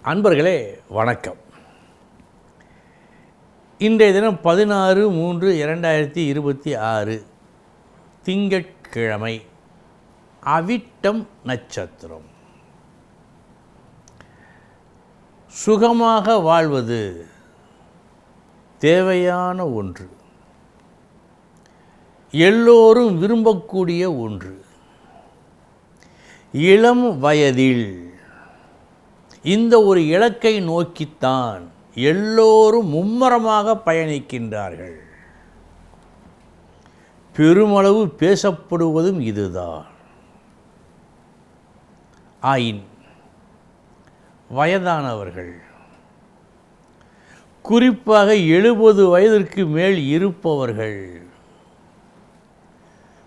அன்பர்களே வணக்கம். இன்றைய தினம் 16/3/2026 திங்கட்கிழமை, அவிட்டம் நட்சத்திரம். சுகமாக வாழ்வது தேவையான ஒன்று, எல்லோரும் விரும்பக்கூடிய ஒன்று. இளம் வயதில் இந்த ஒரு இலக்கை நோக்கித்தான் எல்லோரும் மும்மரமாக பயணிக்கின்றார்கள். பெருமளவு பேசப்படுவதும் இதுதான். ஆயின் வயதானவர்கள், குறிப்பாக 70 வயதிற்கு மேல் இருப்பவர்கள்,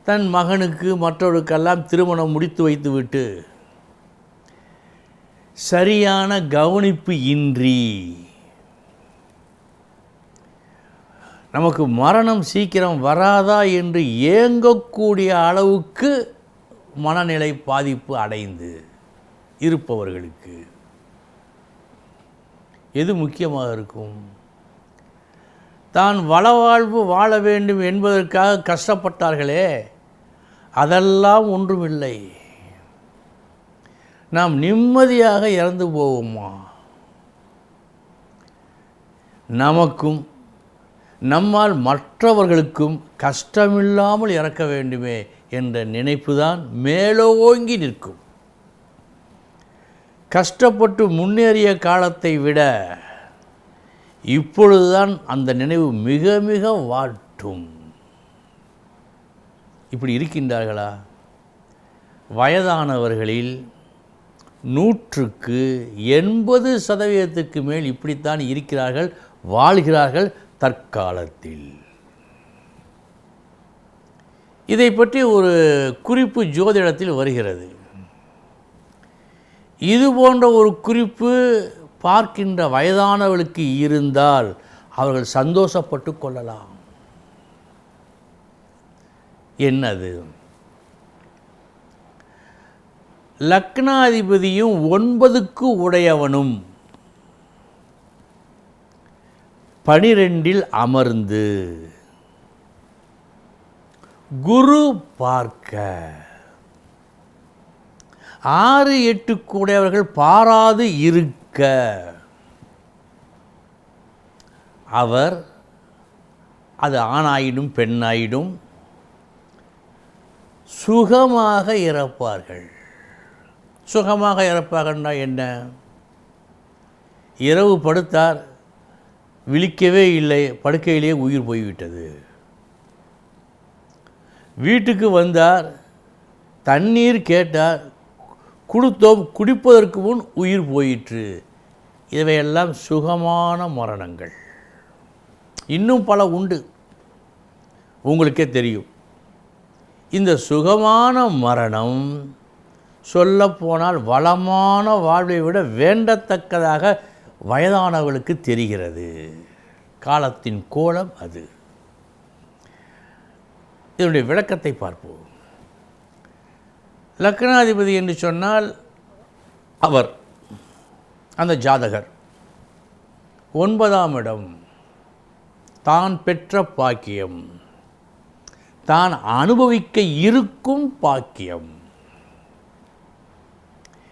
தன் மகனுக்கு மற்றவருக்கெல்லாம் திருமணம் முடித்து வைத்துவிட்டு சரியான கவனிப்பு இன்றி நமக்கு மரணம் சீக்கிரம் வராதா என்று ஏங்கக்கூடிய அளவுக்கு மனநிலை பாதிப்பு அடைந்து இருப்பவர்களுக்கு எது முக்கியமாக இருக்கும்? தான் வளவாழ்வு வாழ வேண்டும் என்பதற்காக கஷ்டப்பட்டார்களே, அதெல்லாம் ஒன்றுமில்லை. நாம் நிம்மதியாக இறந்து போவோமா? நமக்கும் நம்மால் மற்றவர்களுக்கும் கஷ்டமில்லாமல் இறக்க வேண்டுமே என்ற நினைப்பு தான் மேலோங்கி நிற்கும். கஷ்டப்பட்டு முன்னேறிய காலத்தை விட இப்பொழுதுதான் அந்த நினைவு மிக மிக வாட்டும். இப்படி இருக்கின்றார்களா? வயதானவர்களில் 100க்கு 80% மேல் இப்படித்தான் இருக்கிறார்கள், வாழ்கிறார்கள் தற்காலத்தில். இதை பற்றி ஒரு குறிப்பு ஜோதிடத்தில் வருகிறது. இது போன்ற ஒரு குறிப்பு பார்க்கின்ற வயதானவர்களுக்கு இருந்தால் அவர்கள் சந்தோஷப்பட்டு கொள்ளலாம். என்னது? லக்னாதிபதியும் 9க்கு உடையவனும் 12இல் அமர்ந்து குரு பார்க்க, 6-8க்கு உடையவர்கள் பாராது இருக்க, அவர் அது ஆணாயிடும் பெண்ணாயிடும் சுகமாக இறப்பார்கள். சுகமாக இறப்பாகன்னா என்ன? இரவு படுத்தார், விழிக்கவே இல்லை, படுக்கையிலேயே உயிர் போய்விட்டது. வீட்டுக்கு வந்தார், தண்ணீர் கேட்டார், கொடுத்தோம், குடிப்பதற்கு முன் உயிர் போயிற்று. இவையெல்லாம் சுகமான மரணங்கள். இன்னும் பல உண்டு, உங்களுக்கே தெரியும். இந்த சுகமான மரணம் சொல்லப்போனால் வளமான வாழ்வை விட வேண்டத்தக்கதாக வயதானவர்களுக்கு தெரிகிறது. காலத்தின் கோலம் அது. இதனுடைய விளக்கத்தை பார்ப்போம். லக்னாதிபதி என்று சொன்னால் அவர், அந்த ஜாதகர் 9ஆம் இடம், தான் பெற்ற பாக்கியம், தான் அனுபவிக்க இருக்கும் பாக்கியம்.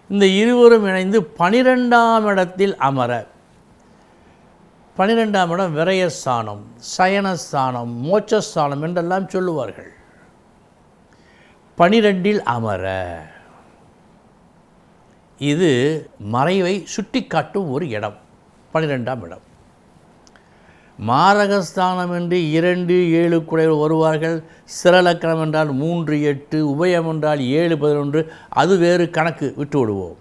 இந்த இருவரும் இணைந்து 12ஆம் இடத்தில் அமர, 12ஆம் இடம் விரயஸ்தானம், சயனஸ்தானம், மோட்சஸ்தானம் என்றெல்லாம் சொல்லுவார்கள். 12இல் அமர, இது மறைவை சுட்டி காட்டும் ஒரு இடம். 12ஆம் இடம் மாரகஸ்தானம் என்று 2-7 வருவார்கள். சிரலக்கணம் என்றால் 3-8, உபயம் என்றால் 7-11, அது வேறு கணக்கு, விட்டு விடுவோம்.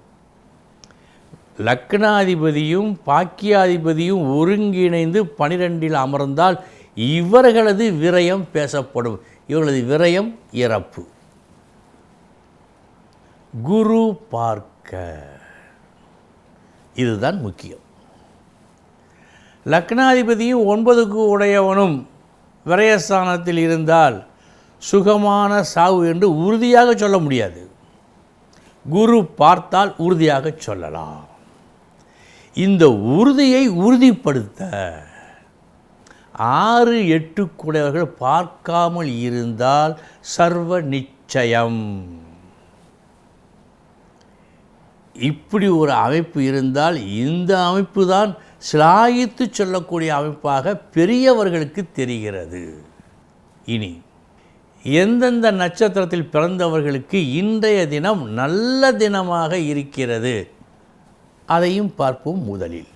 லக்னாதிபதியும் பாக்கியாதிபதியும் ஒருங்கிணைந்து 12இல் அமர்ந்தால் இவர்களது விரயம் பேசப்படும். இவர்களது விரயம் இறப்பு. குரு பார்க்க, இதுதான் முக்கியம். லக்னாதிபதியும் 9க்கு உடையவனும் விரயஸ்தானத்தில் இருந்தால் சுகமான சாவு என்று உறுதியாக சொல்ல முடியாது. குரு பார்த்தால் உறுதியாக சொல்லலாம். இந்த உறுதியை உறுதிப்படுத்த 6, 8 கூடையவர்கள் பார்க்காமல் இருந்தால் சர்வ நிச்சயம். இப்படி ஒரு அமைப்பு இருந்தால் இந்த அமைப்பு தான் சிலாயித்து சொல்லக்கூடிய அமைப்பாக பெரியவர்களுக்கு தெரிகிறது. இனி எந்தெந்த நட்சத்திரத்தில் பிறந்தவர்களுக்கு இன்றைய தினம் நல்ல தினமாக இருக்கிறது அதையும் பார்ப்போம். முதலில்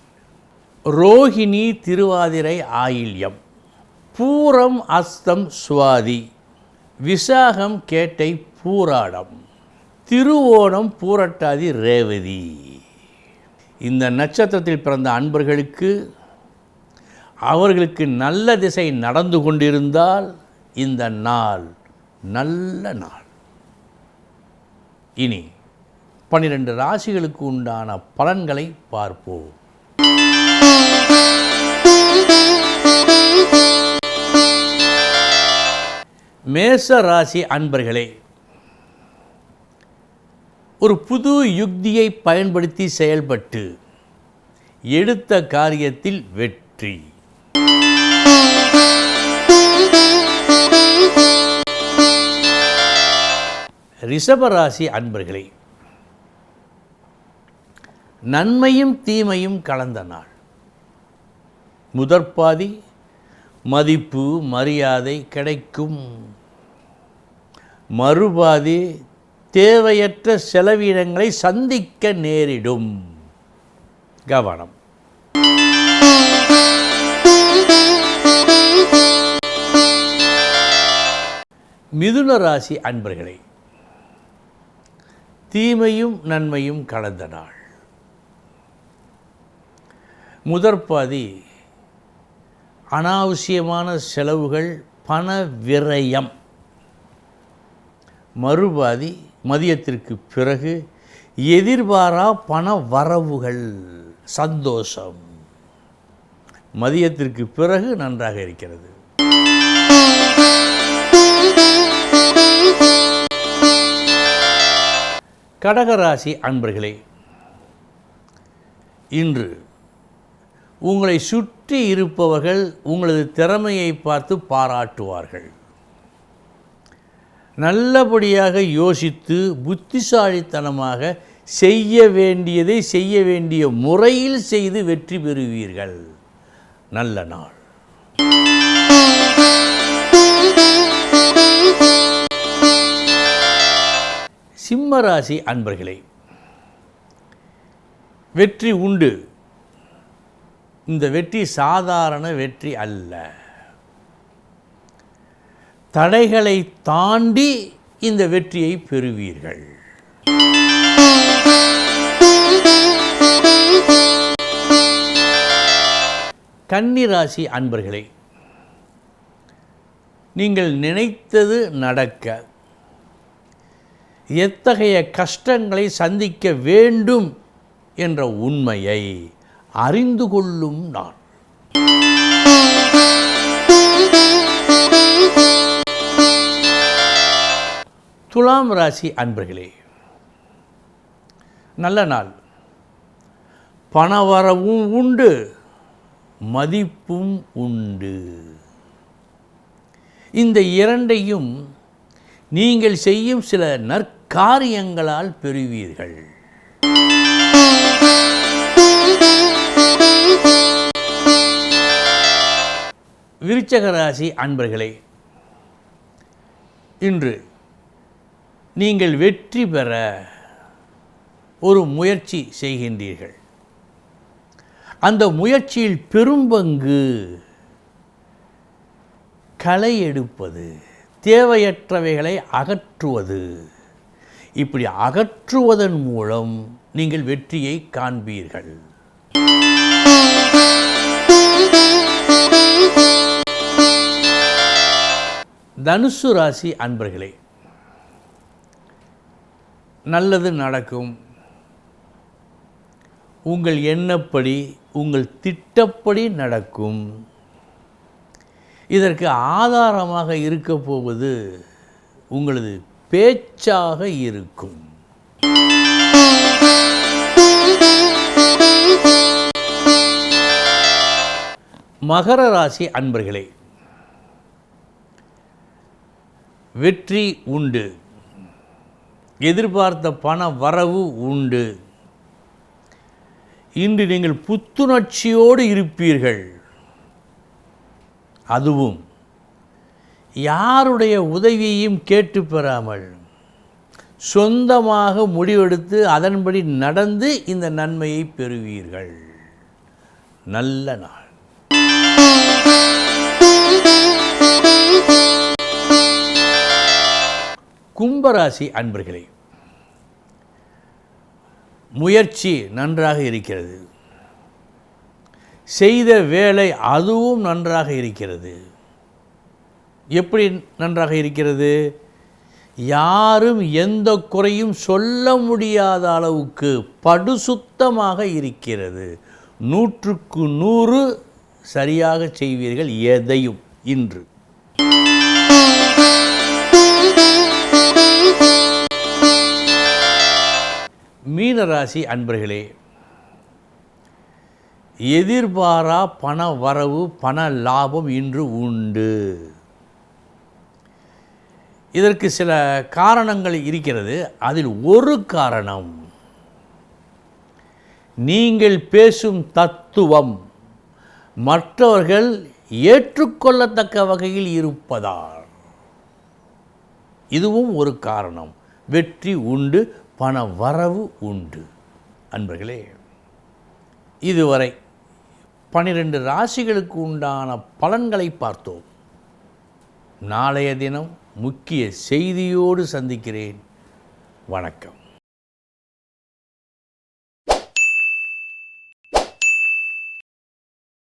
ரோஹிணி, திருவாதிரை, ஆயில்யம், பூரம், அஸ்தம், சுவாதி, விசாகம், கேட்டை, பூராடம், திருவோணம், பூரட்டாதி, ரேவதி. இந்த நட்சத்திரத்தில் பிறந்த அன்பர்களுக்கு அவர்களுக்கு நல்ல திசை நடந்து கொண்டிருந்தால் இந்த நாள் நல்ல நாள். இனி 12 ராசிகளுக்கு உண்டான பலன்களை பார்ப்போம். மேச ராசி அன்பர்களே, ஒரு புது யுக்தியை பயன்படுத்தி செயல்பட்டு எடுத்த காரியத்தில் வெற்றி. ரிஷபராசி அன்பர்களே, நன்மையும் தீமையும் கலந்த நாள். முதற்பாதி மதிப்பு மரியாதை கிடைக்கும். மறுபாதி தேவையற்ற செலவினங்களை சந்திக்க நேரிடும். கவனம். மிதுன ராசி அன்பர்களே, தீமையும் நன்மையும் கலந்த நாள். முதற்பாதி அனாவசியமான செலவுகள், பண விரயம். மறுபாதி மதியத்திற்கு பிறகு எதிர்பாரா பண வரவுகள், சந்தோஷம். மதியத்திற்கு பிறகு நன்றாக இருக்கிறது. கடகராசி அன்பர்களே, இன்று உங்களை சுற்றி இருப்பவர்கள் உங்களது திறமையை பார்த்து பாராட்டுவார்கள். நல்லபடியாக யோசித்து புத்திசாலித்தனமாக செய்ய வேண்டியதை செய்ய வேண்டிய முறையில் செய்து வெற்றி பெறுவீர்கள். நல்ல நாள். சிம்மராசி அன்பர்களே, வெற்றி உண்டு. இந்த வெற்றி சாதாரண வெற்றி அல்ல. தடைகளை தாண்டி இந்த வெற்றியை பெறுவீர்கள். கன்னிராசி அன்பர்களே, நீங்கள் நினைத்தது நடக்க, எத்தகைய கஷ்டங்களை சந்திக்க வேண்டும் என்ற உண்மையை அறிந்து கொள்ளும் நாள். துலாம் ராசி அன்பர்களே, நல்ல நாள். பணவரவும் உண்டு, மதிப்பும் உண்டு. இந்த இரண்டையும் நீங்கள் செய்யும் சில நற்காரியங்களால் பெறுவீர்கள். விருச்சிக ராசி அன்பர்களே, இன்று நீங்கள் வெற்றி பெற ஒரு முயற்சி செய்கின்றீர்கள். அந்த முயற்சியில் பெரும்பங்கு களை எடுப்பது, தேவையற்றவைகளை அகற்றுவது. இப்படி அகற்றுவதன் மூலம் நீங்கள் வெற்றியை காண்பீர்கள். தனுசு ராசி அன்பர்களே, நல்லது நடக்கும். உங்கள் எண்ணப்படி, உங்கள் திட்டப்படி நடக்கும். இதற்கு ஆதாரமாக இருக்க போவது உங்களது பேச்சாக இருக்கும். மகர ராசி அன்பர்களே, வெற்றி உண்டு, எதிர்பார்த்த பண வரவு உண்டு. இன்று நீங்கள் புத்துணர்ச்சியோடு இருப்பீர்கள். அதுவும் யாருடைய உதவியையும் கேட்டு பெறாமல் சொந்தமாக முடிவெடுத்து அதன்படி நடந்து இந்த நன்மையை பெறுவீர்கள். நல்ல நாள். கும்பராசி அன்பர்களே, முயற்சி நன்றாக இருக்கிறது, செய்த வேலை அதுவும் நன்றாக இருக்கிறது. எப்படி நன்றாக இருக்கிறது? யாரும் எந்த குறையும் சொல்ல முடியாத அளவுக்கு படுசுத்தமாக இருக்கிறது. 100க்கு 100 சரியாக செய்வீர்கள் எதையும். இன்று மீனராசி அன்பர்களே, எதிர்பாரா பண வரவு பண லாபம் இன்று உண்டு. இதற்கு சில காரணங்கள் இருக்கிறது. அதில் ஒரு காரணம், நீங்கள் பேசும் தத்துவம் மற்றவர்கள் ஏற்றுக்கொள்ளத்தக்க வகையில் இருப்பதால் இதுவும் ஒரு காரணம். வெற்றி உண்டு, பண வரவு உண்டு. அன்பர்களே, இதுவரை 12 ராசிகளுக்கு உண்டான பலன்களை பார்த்தோம். நாளைய தினம் முக்கிய செய்தியோடு சந்திக்கிறேன். வணக்கம்.